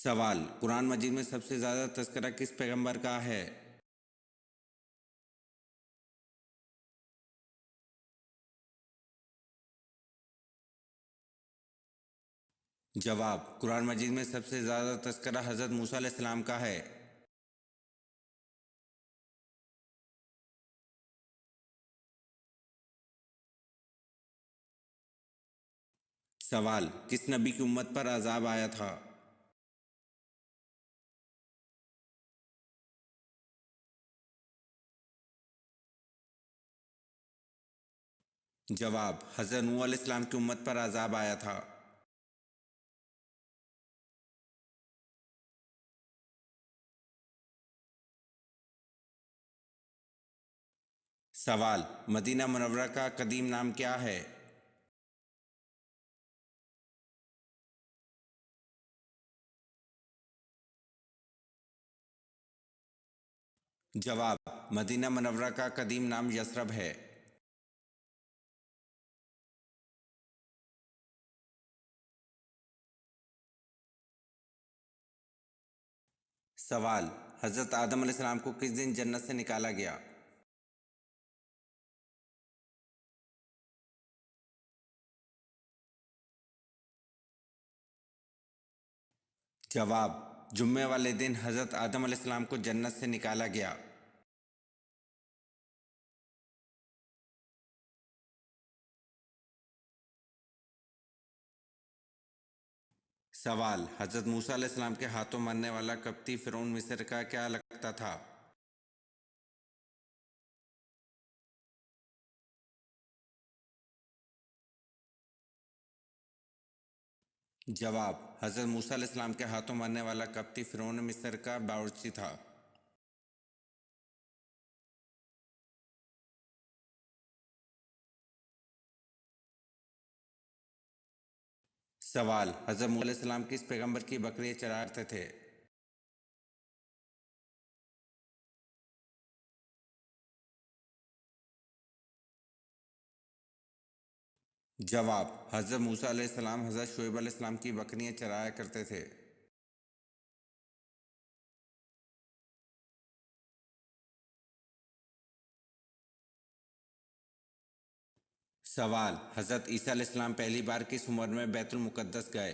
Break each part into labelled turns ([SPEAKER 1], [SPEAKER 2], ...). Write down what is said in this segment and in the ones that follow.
[SPEAKER 1] سوال: قرآن مجید میں سب سے زیادہ تذکرہ کس پیغمبر کا ہے؟ جواب: قرآن مجید میں سب سے زیادہ تذکرہ حضرت موسیٰ علیہ السلام کا ہے۔ سوال: کس نبی کی امت پر عذاب آیا تھا؟ جواب: حضرت نوح علیہ السلام کی امت پر عذاب آیا تھا۔ سوال: مدینہ منورہ کا قدیم نام کیا ہے؟ جواب: مدینہ منورہ کا قدیم نام یثرب ہے۔ سوال: حضرت آدم علیہ السلام کو کس دن جنت سے نکالا گیا؟ جواب: جمعے والے دن حضرت آدم علیہ السلام کو جنت سے نکالا گیا۔ سوال: حضرت موسیٰ علیہ السلام کے ہاتھوں مرنے والا قبطی فرعون مصر کا کیا لگتا تھا؟ جواب: حضرت موسیٰ علیہ السلام کے ہاتھوں مرنے والا قبطی فرعون مصر کا باورچی تھا۔ سوال: حضرت موسیٰ علیہ السلام کس پیغمبر کی بکریاں چرایا کرتے تھے؟ جواب: حضرت موسیٰ علیہ السلام حضرت شعیب علیہ السلام کی بکریاں چرایا کرتے تھے۔ سوال: حضرت عیسیٰ علیہ السلام پہلی بار کس عمر میں بیت المقدس گئے؟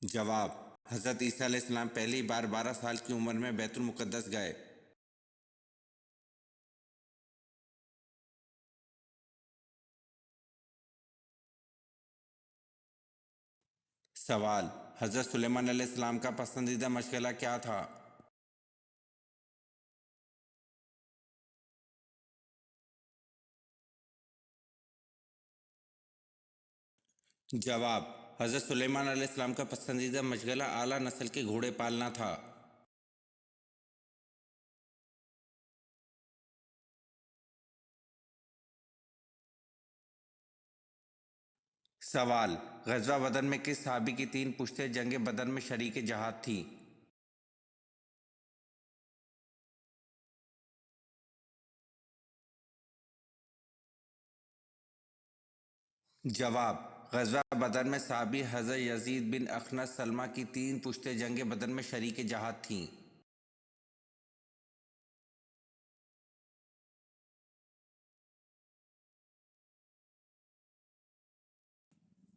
[SPEAKER 1] جواب: حضرت عیسیٰ علیہ السلام پہلی بار 12 سال کی عمر میں بیت المقدس گئے۔ سوال: حضرت سلیمان علیہ السلام کا پسندیدہ مشغلہ کیا تھا؟ جواب: حضرت سلیمان علیہ السلام کا پسندیدہ مشغلہ اعلیٰ نسل کے گھوڑے پالنا تھا۔ سوال: غزوہ بدر میں کس صحابی کی 3 پشتیں جنگ بدر میں شریک جہاد تھیں؟ جواب: غزوہ بدر میں صحابی حضرت یزید بن اخنس سلمہ کی 3 پشتیں جنگ بدر میں شریک جہاد تھیں۔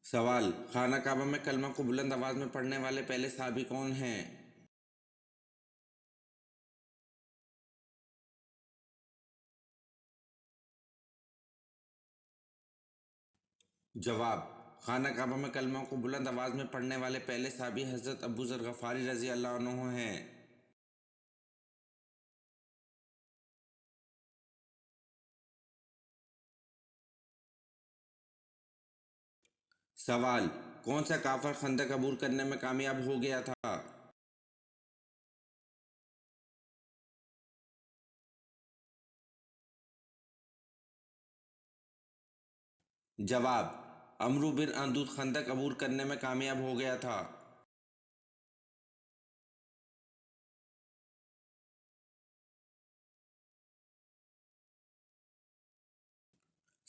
[SPEAKER 1] سوال: خانہ کعبہ میں کلمہ کو بلند آواز میں پڑھنے والے پہلے صحابی کون ہیں؟ جواب: خانہ کعبہ میں کلمہ کو بلند آواز میں پڑھنے والے پہلے صحابی حضرت ابو ذر غفاری رضی اللہ عنہ ہیں۔ سوال: کون سا کافر خندق عبور کرنے میں کامیاب ہو گیا تھا؟ جواب: عمرو بن اندود خندق عبور کرنے میں کامیاب ہو گیا تھا۔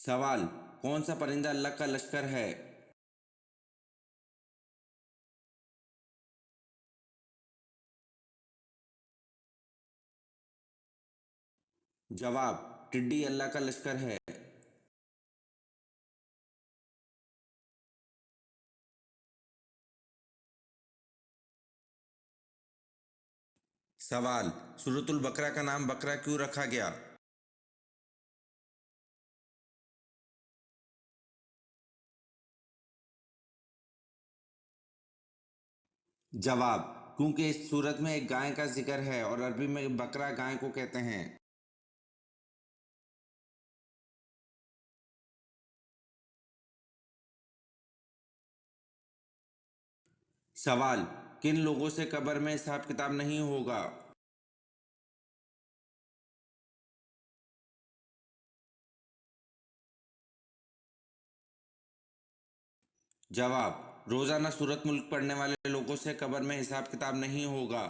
[SPEAKER 1] सवाल, कौन सा परिंदा अल्लाह का लश्कर है? जवाब, टिड्डी अल्लाह का लश्कर है। सवाल, सूरतुल बकरा का नाम बकरा क्यों रखा गया? जवाब, क्योंकि इस सूरत में एक गाय का जिक्र है और अरबी में बकरा गाय को कहते हैं। सवाल, किन लोगों से कब्र में हिसाब किताब नहीं होगा? जवाब, रोजाना सूरत मुल्क पढ़ने वाले लोगों से कब्र में हिसाब किताब नहीं होगा।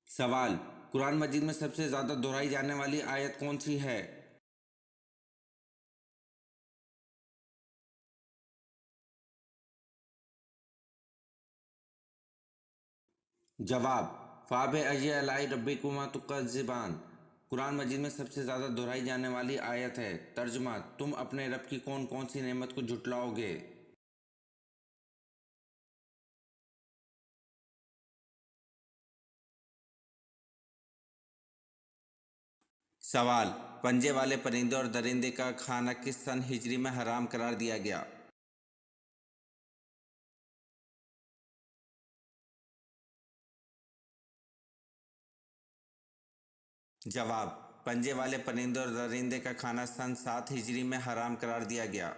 [SPEAKER 1] सवाल, कुरान मजीद में सबसे ज्यादा दोहराई जाने वाली आयत कौन सी है? जवाब, फ़ाब अय अलाई रब्बिकुमा तुकज़्ज़िबान। कुरान मजीद में सबसे ज़्यादा दोहराई जाने वाली आयत है। तर्जुमा, तुम अपने रब की कौन कौन सी नेमत को झुटलाओगे? सवाल, पंजे वाले परिंदे और दरिंदे का खाना किस सन हिजरी में हराम करार दिया गया? जवाब, पंजे वाले परिंदे और दरिंदे का खाना सन 7 हिजरी में हराम करार दिया गया।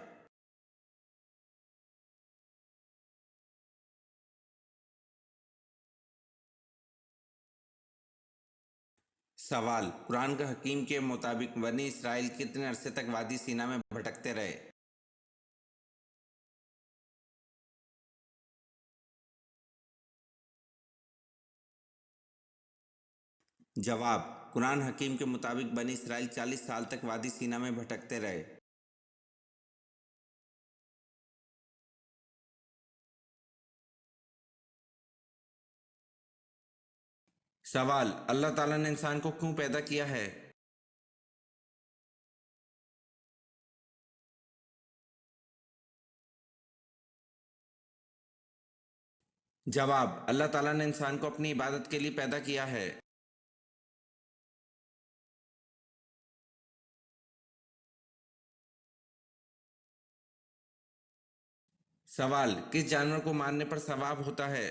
[SPEAKER 1] सवाल, कुरान का हकीम के मुताबिक बनी इसराइल कितने अरसे तक वादी सीना में भटकते रहे? जवाब, कुरान हकीम के मुताबिक बनी इसराइल 40 साल तक वादी सीना में भटकते रहे। सवाल, अल्लाह ताला ने इंसान को क्यों पैदा किया है? जवाब, अल्लाह ताला ने इंसान को अपनी इबादत के लिए पैदा किया है। सवाल, किस जानवर को मारने पर सवाब होता है?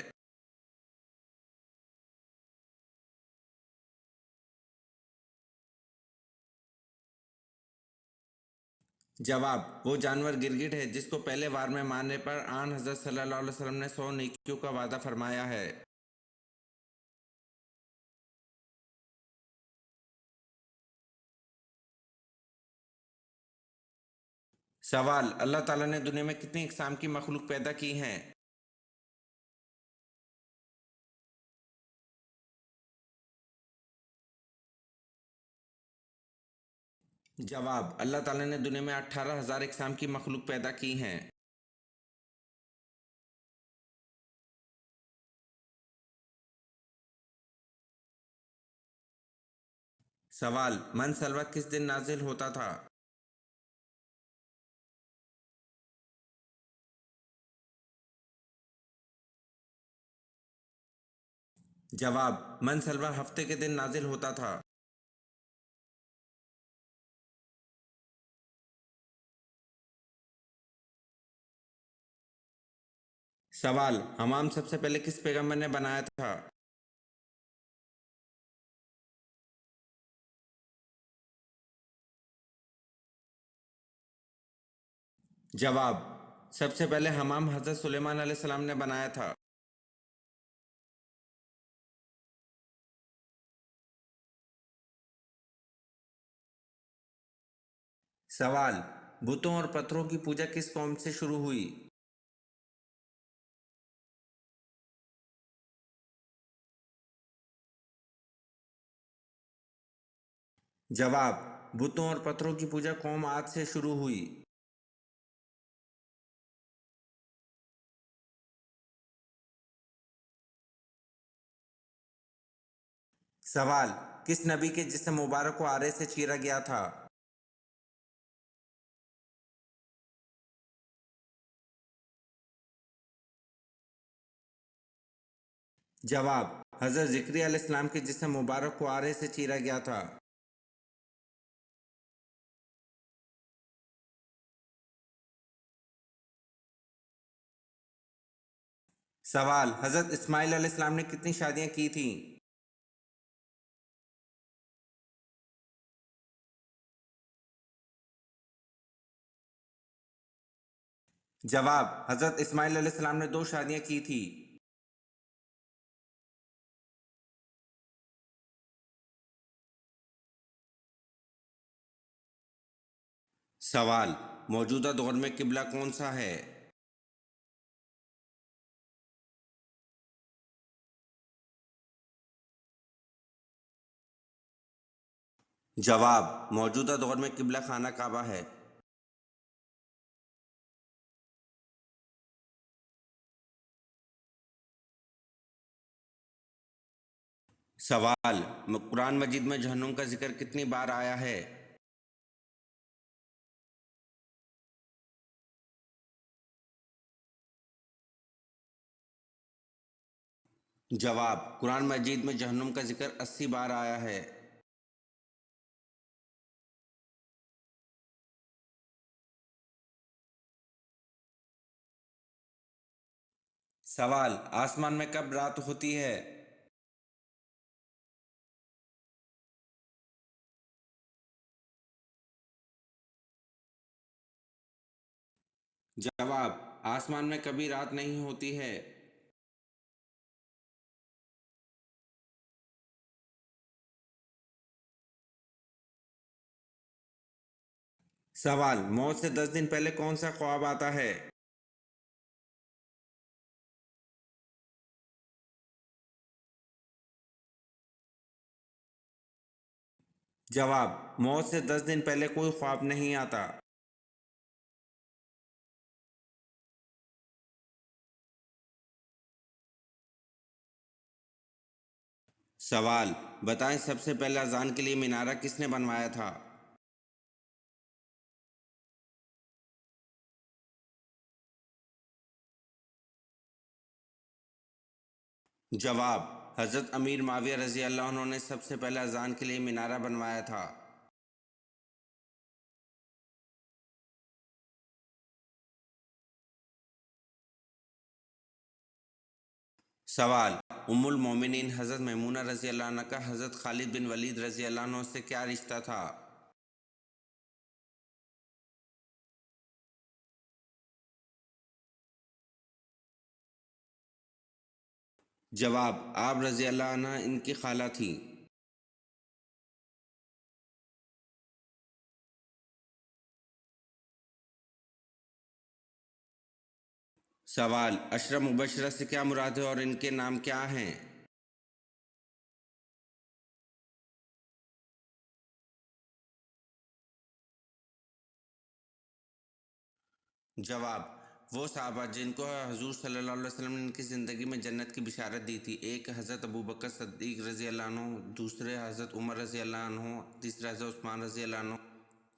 [SPEAKER 1] जवाब, वो जानवर गिरगिट है जिसको पहले वार में मारने पर आन हजरत सल्लल्लाहु अलैहि वसल्लम ने 100 नेकियों का वादा फरमाया है। सवाल, अल्लाह ताला ने दुनिया में कितनी इकसाम की मखलूक पैदा की हैं? जवाब, अल्लाह ताला ने दुनिया में 18,000 इकसाम की मखलूक पैदा की हैं। सवाल, मन सलवा किस दिन नाजिल होता था? जवाब, मन सलवा हफ्ते के दिन नाजिल होता था। सवाल, हमाम सबसे पहले किस पैगंबर ने बनाया था? जवाब, सबसे पहले हमाम हजरत सुलेमान अलैहिस्सलाम ने बनाया था। सवाल, बुतों और पत्थरों की पूजा किस कौम से शुरू हुई? जवाब: बुतों और पत्थरों की पूजा कौम आद से शुरू हुई। सवाल: किस नबी के जिस्म मुबारक को आरे से चीरा गया था? जवाब: हजरत ज़िक्रिया अलैहिस्सलाम के जिस्म मुबारक को आरे से चीरा गया था। सवाल: हजरत इस्माइल अलैहिस्सलाम ने कितनी शादियां की थीं? जवाब: हजरत इस्माइल अलैहिस्सलाम ने 2 शादियां की थी। सवाल: मौजूदा दौर में किबला कौन सा है? जवाब: मौजूदा दौर में किबला खाना काबा है। सवाल: कुरान मजीद में जहन्नुम का जिक्र कितनी बार आया है? जवाब: कुरान मजीद में जहन्नुम का जिक्र 80 बार आया है। सवाल: आसमान में कब रात होती है? जवाब: आसमान में कभी रात नहीं होती है। सवाल: मौत से 10 दिन पहले कौन सा ख्वाब आता है? जवाब: मौत से 10 दिन पहले कोई ख्वाब नहीं आता। सवाल: बताएं सबसे पहले अजान के लिए मीनारा किसने बनवाया था? जवाब: हजरत अमीर माविया रजी अल्लाह अन्हु ने सबसे पहले अजान के लिए मीनारा बनवाया था। सवाल: उम्मुल मोमिनीन हजरत मैमूना रजी अल्लाह अन्हा का हजरत खालिद बिन वलीद रजी अल्लाह अन्हु से क्या रिश्ता था? जवाब: आप रजी अल्लाह अन्हा इनकी खाला थी। सवाल: अशरा मुबशरा से क्या मुराद है और इनके नाम क्या हैं? जवाब: वो सहाबा जिनको हजूर सल्लल्लाहु अलैहि वसल्लम ने इनकी ज़िंदगी में जन्नत की बिशारत दी थी। एक हज़रत अबू बकर सद्दीक रज़ी अल्लाह अन्हु, दूसरे हज़रत उमर रज़ी अल्लाह अन्हु, तीसरे हज़रत उस्मान रज़ी अल्लाह अन्हु,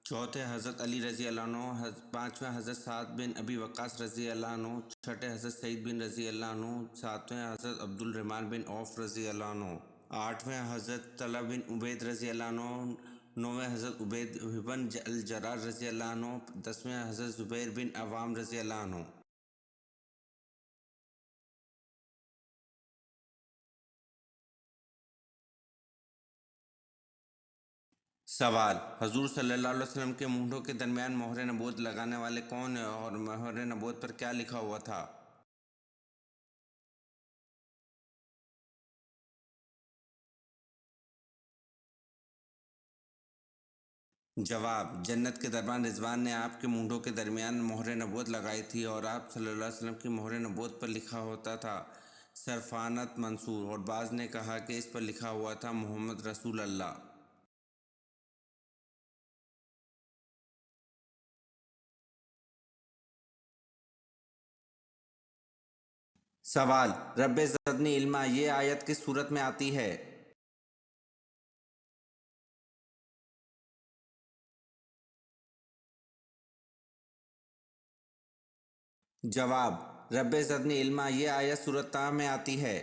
[SPEAKER 1] चौथे हज़रत अली रज़ी अल्लाह अन्हु, पाँचवें हज़रत साद बिन अबी वक्कास रज़ी अल्लाह अन्हु, छठे हज़रत सईद बिन रज़ी अल्लाह अन्हु, सातवें हज़रत अब्दुल रहमान बिन औफ रज़ी अल्लाह अन्हु, आठवें हज़रत तला बिन उबैद रज़ी अल्लाह अन्हु, नौवें हज़रत उबैद बिन अल जर्राह रज़ी अल्लाह अन्हु, 10वें हज़रत ज़ुबैर बिन अवाम रज़ी अल्लाह अन्हु। सवाल: हजूर सल्लल्लाहु अलैहि वसल्लम के मूंढों के दरमियान मोहर नबूवत लगाने वाले कौन है और मोहर नबूवत पर क्या लिखा हुआ था? जवाब: जन्नत के दरबान रिजवान ने आपके मूंढों के दरमियान मोहर नबूवत लगाई थी और आप सल्लल्लाहु अलैहि वसल्लम की मोहर नबूवत पर लिखा होता था सरफानत मंसूर, और बाज़ ने कहा कि इस पर लिखा हुआ था मोहम्मद रसूल अल्लाह। सवाल रब्बे ज़दनी इल्मा ये आयत किस सूरत में आती है? जवाब रब्बे ज़दनी इल्मा ये आयत सूरत ता में आती है।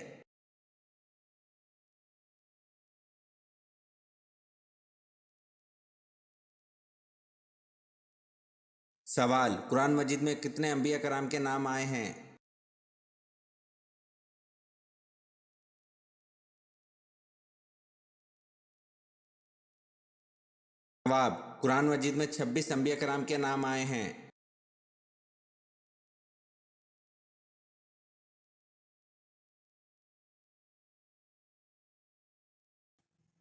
[SPEAKER 1] सवाल कुरान मजीद में कितने अंबिया कराम के नाम आए हैं? जवाब कुरान मजीद में 26 अंबिया कराम के नाम आए हैं।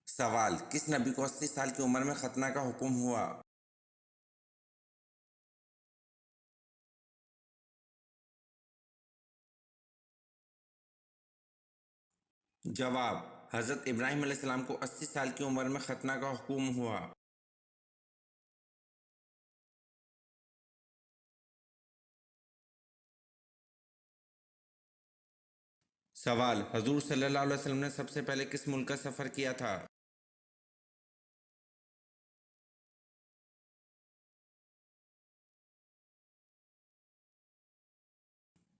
[SPEAKER 1] सवाल किस नबी को 80 साल की उम्र में खतना का हुक्म हुआ? जवाब हज़रत इब्राहीम अलैहिस्सलाम को 80 साल की उम्र में खतना का हुक्म हुआ। सवाल हजूर सल्लल्लाहु अलैहि वसल्लम ने सबसे पहले किस मुल्क का सफ़र किया था?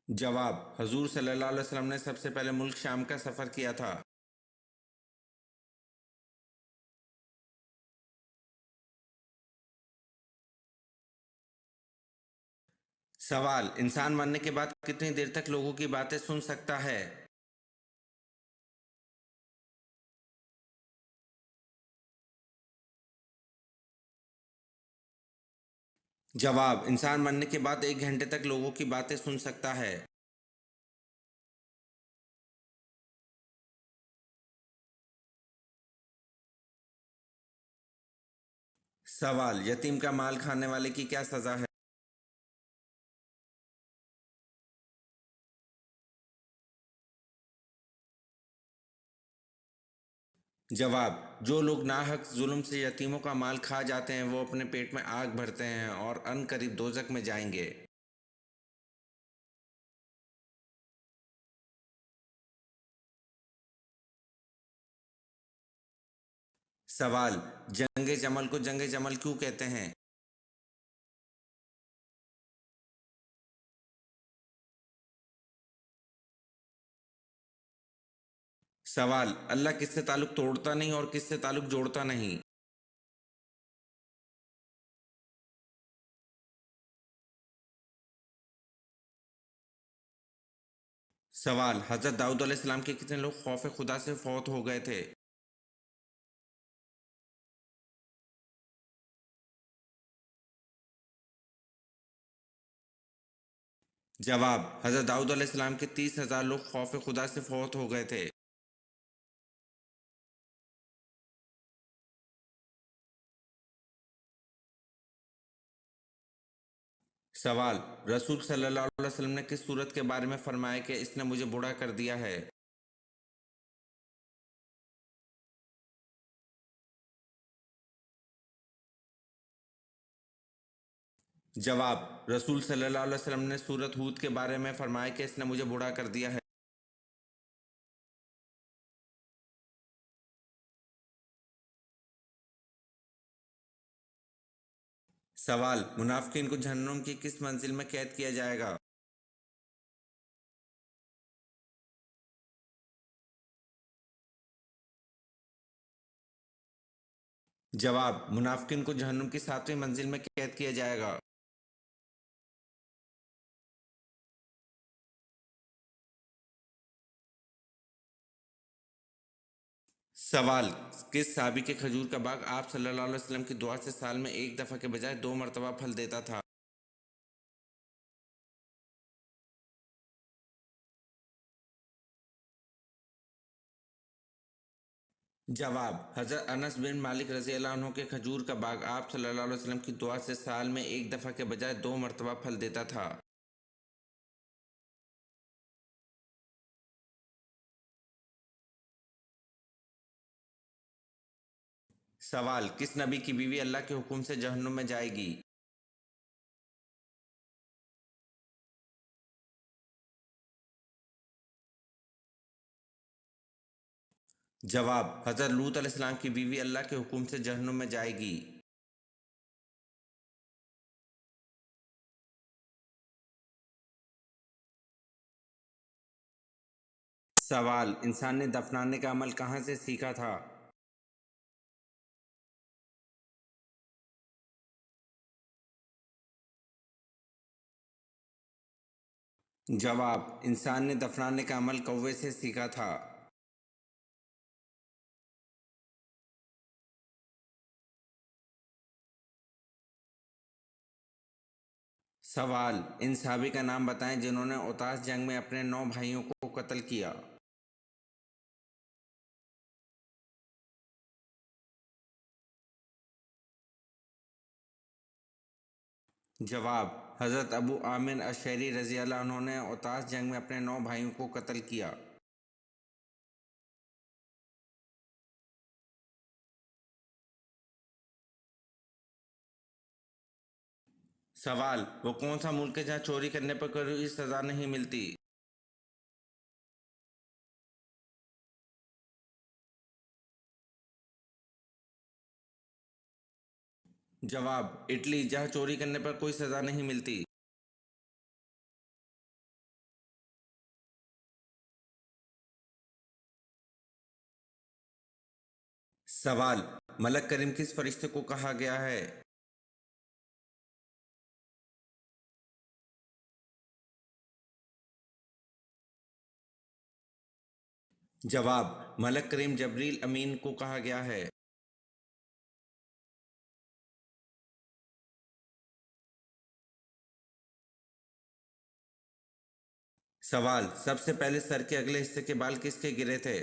[SPEAKER 1] जवाब हजूर सल्लल्लाहु अलैहि वसल्लम ने सबसे पहले मुल्क शाम का सफ़र किया था। सवाल इंसान मरने के बाद कितनी देर तक लोगों की बातें सुन सकता है? जवाब इंसान मरने के बाद 1 घंटे तक लोगों की बातें सुन सकता है। सवाल यतीम का माल खाने वाले की क्या सज़ा है? जवाब जो लोग नाहक जुल्म से यतीमों का माल खा जाते हैं वो अपने पेट में आग भरते हैं और अनकरीब दोजक में जाएंगे। सवाल जंग जमल को जंग जमल क्यों कहते हैं? सवाल अल्लाह किससे ताल्लुक़ तोड़ता नहीं और किससे ताल्लुक़ जोड़ता नहीं? सवाल हज़रत दाऊद अलैहिस्सलाम के कितने लोग खौफ खुदा से फौत हो गए थे? जवाब हज़रत दाऊद अलैहिस्सलाम के 30,000 लोग खौफ खुदा से फौत हो गए थे। सवाल रसूल सल्लल्लाहु अलैहि वसल्लम ने किस सूरत के बारे में फरमाया कि इसने मुझे बूढ़ा कर दिया है? जवाब रसूल सल्लल्लाहु अलैहि वसल्लम ने सूरत हूद के बारे में फरमाया कि इसने मुझे बूढ़ा कर दिया है। सवाल मुनाफिकीन को जहन्नुम की किस मंजिल में कैद किया जाएगा? जवाब मुनाफिकीन को जहन्नुम की 7वीं मंजिल में कैद किया जाएगा। सवाल किस साहबी के खजूर का बाग आप सल्लल्लाहु अलैहि वसल्लम की दुआ से साल में एक दफ़ा के बजाय 2 मरतबा फल देता था? जवाब हज़रत अनस बिन मालिक रज़ी अल्लाह अन्हु के खजूर का बाग आप सल्लल्लाहु अलैहि वसल्लम की दुआ से साल में एक दफ़ा के बजाय 2 मरतबा फल देता था। सवाल किस नबी की बीवी अल्लाह के हुक्म से जहन्नुम में जाएगी? جواب: حضرت لوط علیہ السلام کی بیوی اللہ کے حکم سے جہنم میں جائے گی۔ سوال: انسان نے دفنانے کا عمل کہاں سے سیکھا تھا؟ جواب: انسان نے دفنانے کا عمل کوے سے سیکھا تھا۔ سوال: ان صحابی کا نام بتائیں جنہوں نے اوتاس جنگ میں اپنے 9 بھائیوں کو قتل کیا۔ جواب: حضرت ابو عامر اشعری رضی اللہ عنہ نے اوتاس جنگ میں اپنے 9 بھائیوں کو قتل کیا۔ سوال: وہ کون سا ملک ہے جہاں چوری کرنے پر کوئی سزا نہیں ملتی؟ جواب: اٹلی، جہاں چوری کرنے پر کوئی سزا نہیں ملتی۔ سوال: ملک کریم کس فرشتے کو کہا گیا ہے؟ جواب: ملک کریم جبریل امین کو کہا گیا ہے۔ سوال: سب سے پہلے سر کے اگلے حصے کے بال کس کے گرے تھے؟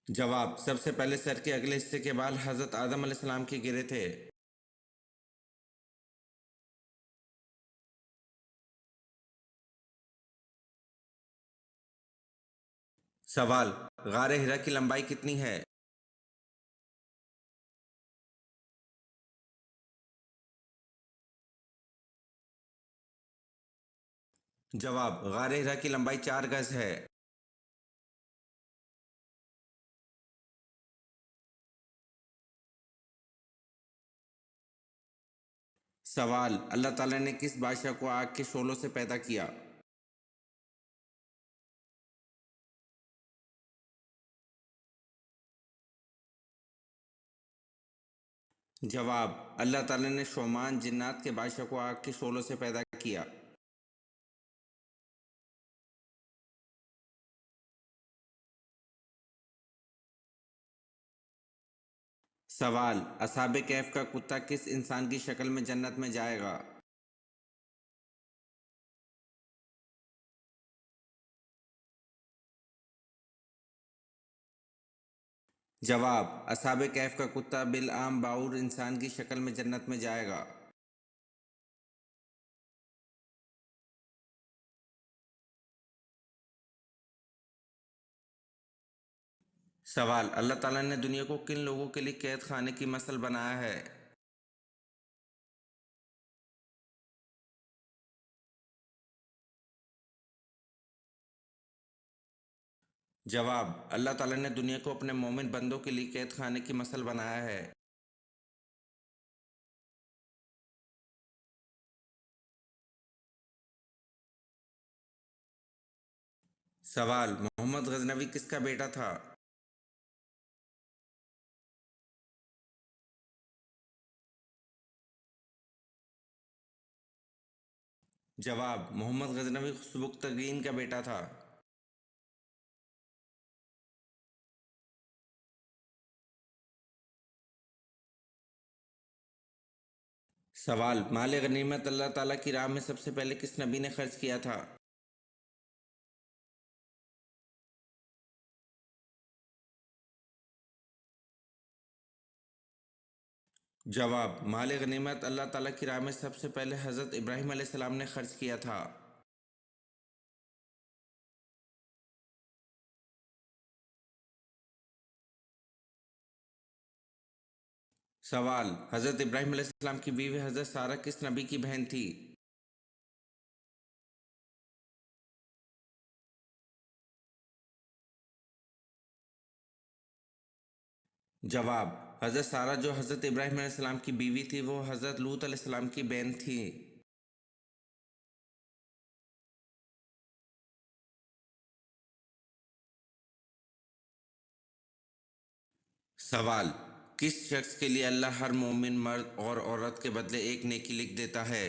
[SPEAKER 1] جواب: سب سے پہلے سر کے اگلے حصے کے بال حضرت آدم علیہ السلام کے گرے تھے۔ سوال: غار ہرا کی لمبائی کتنی ہے؟ جواب: غار ہرا کی لمبائی 4 گز ہے۔ سوال: اللہ تعالیٰ نے کس بادشاہ کو آگ کے شعلوں سے پیدا کیا؟ جواب: اللہ تعالیٰ نے شومان جنات کے بادشاہ کو آگ کے شعلوں سے پیدا کیا۔ سوال: اصحاب کہف کا کتا کس انسان کی شکل میں جنت میں جائے گا؟ جواب: اصحاب کہف کا کتا بالعام باعور انسان کی شکل میں جنت میں جائے گا۔ سوال: اللہ تعالیٰ نے دنیا کو کن لوگوں کے لیے قید خانے کی مثل بنایا ہے؟ جواب: اللہ تعالیٰ نے دنیا کو اپنے مومن بندوں کے لیے قید خانے کی مثل بنایا ہے۔ سوال: محمد غزنوی کس کا بیٹا تھا؟ جواب: محمد غزنوی سبکتگین کا بیٹا تھا۔ سوال: مال غنیمت اللہ تعالیٰ کی راہ میں سب سے پہلے کس نبی نے خرچ کیا تھا؟ جواب: مال غنیمت اللہ تعالیٰ کی راہ میں سب سے پہلے حضرت ابراہیم علیہ السلام نے خرچ کیا تھا۔ सवाल: हज़रत इब्राहीम अलैहिस्सलाम की बीवी हज़रत सारा किस नबी की बहन थी? जवाब: हज़रत सारा जो हज़रत इब्राहीम अलैहिस्सलाम की बीवी थी वो हज़रत लूत अलैहिस्सलाम की बहन थी। सवाल: किस शख्स के लिए अल्लाह हर मोमिन मर्द और औरत के बदले एक नेकी लिख देता है?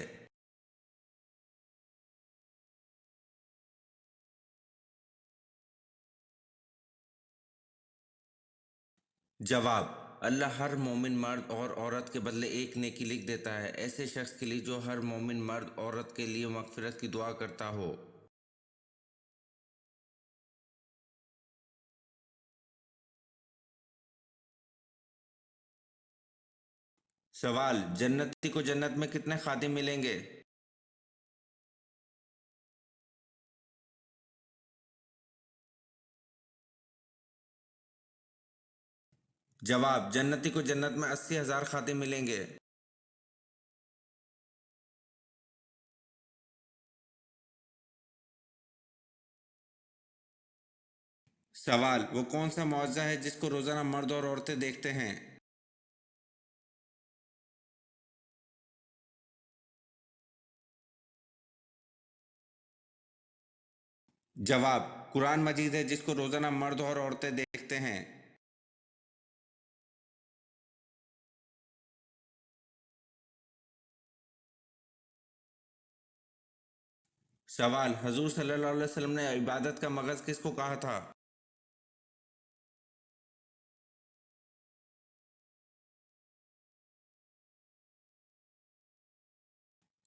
[SPEAKER 1] जवाब: अल्लाह हर मोमिन मर्द और औरत के बदले एक नेकी लिख देता है ऐसे शख्स के लिए जो हर मोमिन मर्द औरत के लिए मगफिरत की दुआ करता हो। सवाल: जन्नती को जन्नत में कितने खादिम मिलेंगे? जवाब: जन्नती को जन्नत में 80,000 खादिम मिलेंगे। सवाल: वो कौन सा मुआवजा है जिसको रोजाना मर्द और औरतें देखते हैं? जवाब: कुरान मजीद है जिसको रोजाना मर्द और औरतें देखते हैं। सवाल: हजूर सल्लल्लाहु अलैहि वसल्लम ने इबादत का मगज किसको कहा था?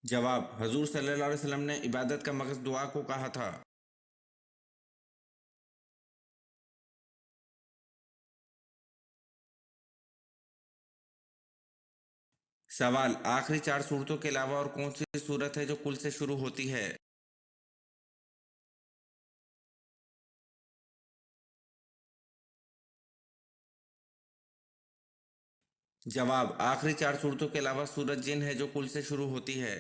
[SPEAKER 1] जवाब: हजूर सल्लल्लाहु अलैहि वसल्लम ने इबादत का मगज दुआ को कहा था। सवाल: आखिरी चार सूरतों के अलावा और कौन सी सूरत है जो कुल से शुरू होती है? जवाब: आखिरी चार सूरतों के अलावा सूरत जिन है जो कुल से शुरू होती है।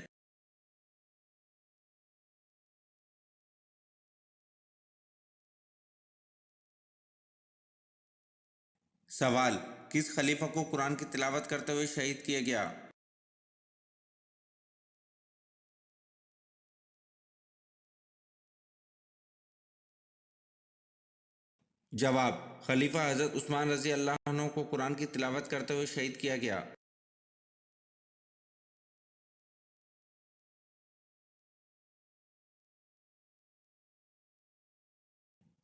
[SPEAKER 1] सवाल: किस खलीफा को कुरान की तिलावत करते हुए शहीद किया गया? जवाब: खलीफा हजरत उस्मान रजी अल्लाह अन्हु को कुरान की तिलावत करते हुए शहीद किया गया।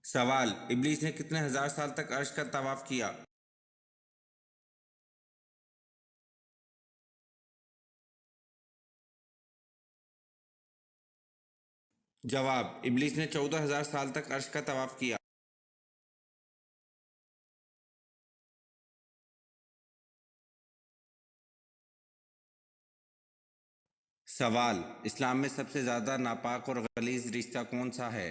[SPEAKER 1] सवाल: इब्लीस ने कितने हजार साल तक अर्श का तवाफ किया? जवाब: इब्लीस ने 14,000 साल तक अर्श का तवाफ किया। सवाल: इस्लाम में सबसे ज़्यादा नापाक और गलीज रिश्ता कौन सा है?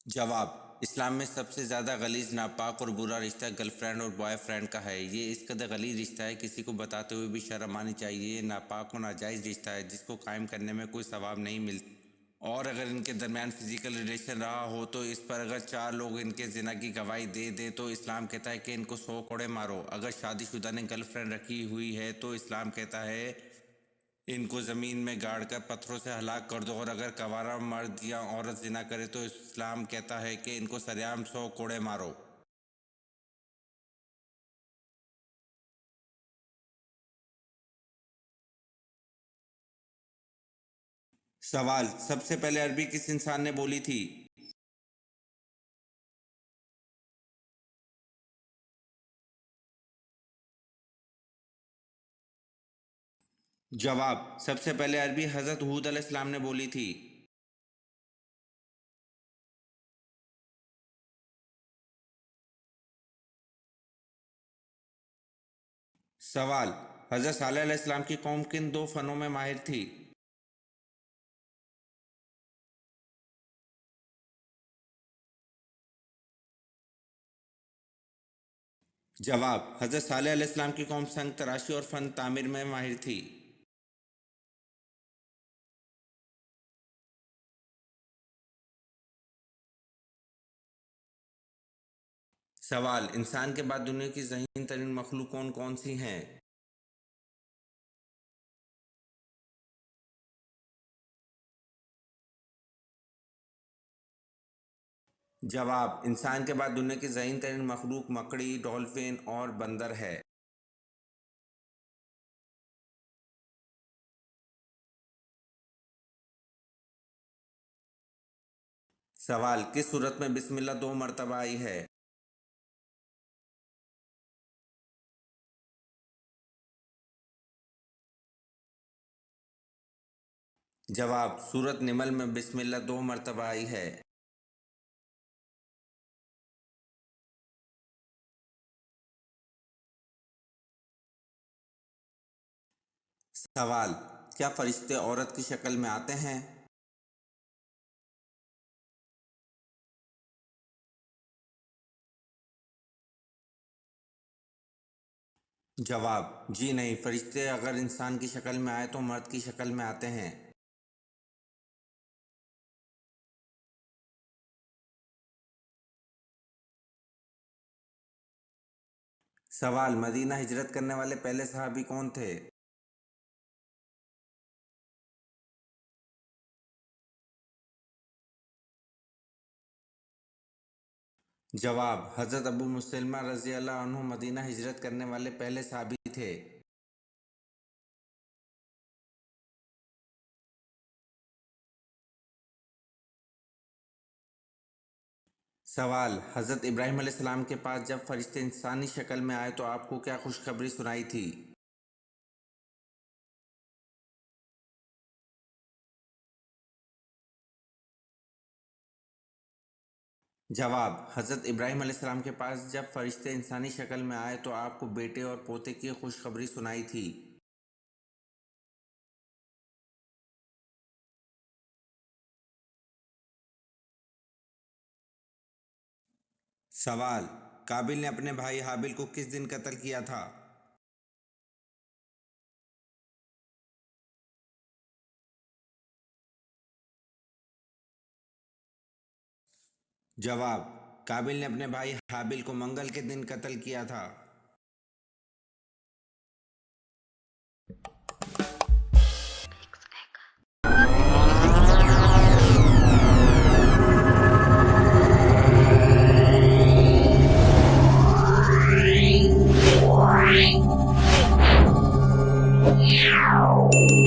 [SPEAKER 1] जवाब: इस्लाम में सबसे ज़्यादा गलीज नापाक और बुरा रिश्ता गर्लफ्रेंड और बॉयफ्रेंड का है। ये इस कदर गलीज रिश्ता है किसी को बताते हुए भी शर्म आनी चाहिए। ये नापाक और नाजायज़ रिश्ता है जिसको कायम करने में कोई सवाब नहीं मिलता। और अगर इनके दरमियान फिजिकल रिलेशन रहा हो तो इस पर अगर चार लोग इनके जिना की गवाही दे दे तो इस्लाम कहता है कि इनको 100 कोड़े मारो। अगर शादीशुदा ने गर्लफ्रेंड रखी हुई है तो इस्लाम कहता है इनको ज़मीन में गाड़ कर पत्थरों से हलाक कर दो। और अगर कवारा मर्द या औरत जिना करे तो इस्लाम कहता है कि इनको सरेआम 100 कोड़े मारो। सवाल: सबसे पहले अरबी किस इंसान ने बोली थी? जवाब: सबसे पहले अरबी हज़रत हूद अलैहिस्सलाम ने बोली थी। सवाल: हज़रत सालेह अलैहिस्सलाम की कौम किन दो फ़नों में माहिर थी? جواب: حضرت صالح علیہ السلام کی قوم سنگ تراشی اور فن تعمیر میں ماہر تھی۔ سوال: انسان کے بعد دنیا کی ذہین ترین مخلوق کون کون سی ہیں؟ جواب: انسان کے بعد دنیا کی ذہین ترین مخلوق مکڑی، ڈولفن اور بندر ہے۔ سوال: کس سورت میں بسم اللہ 2 مرتبہ آئی ہے؟ جواب: سورت نمل میں بسم اللہ 2 مرتبہ آئی ہے۔ سوال: کیا فرشتے عورت کی شکل میں آتے ہیں؟ جواب: جی نہیں، فرشتے اگر انسان کی شکل میں آئے تو مرد کی شکل میں آتے ہیں۔ سوال: مدینہ ہجرت کرنے والے پہلے صحابی کون تھے؟ جواب: حضرت ابو مسلمہ رضی اللہ عنہ مدینہ ہجرت کرنے والے پہلے صحابی تھے۔ سوال: حضرت ابراہیم علیہ السلام کے پاس جب فرشتے انسانی شکل میں آئے تو آپ کو کیا خوشخبری سنائی تھی؟ جواب: حضرت ابراہیم علیہ السلام کے پاس جب فرشتے انسانی شکل میں آئے تو آپ کو بیٹے اور پوتے کی خوشخبری سنائی تھی۔ سوال: قابل نے اپنے بھائی حابل کو کس دن قتل کیا تھا؟ جواب: قابل نے اپنے بھائی حابل کو منگل کے دن قتل کیا تھا۔
[SPEAKER 2] Wow.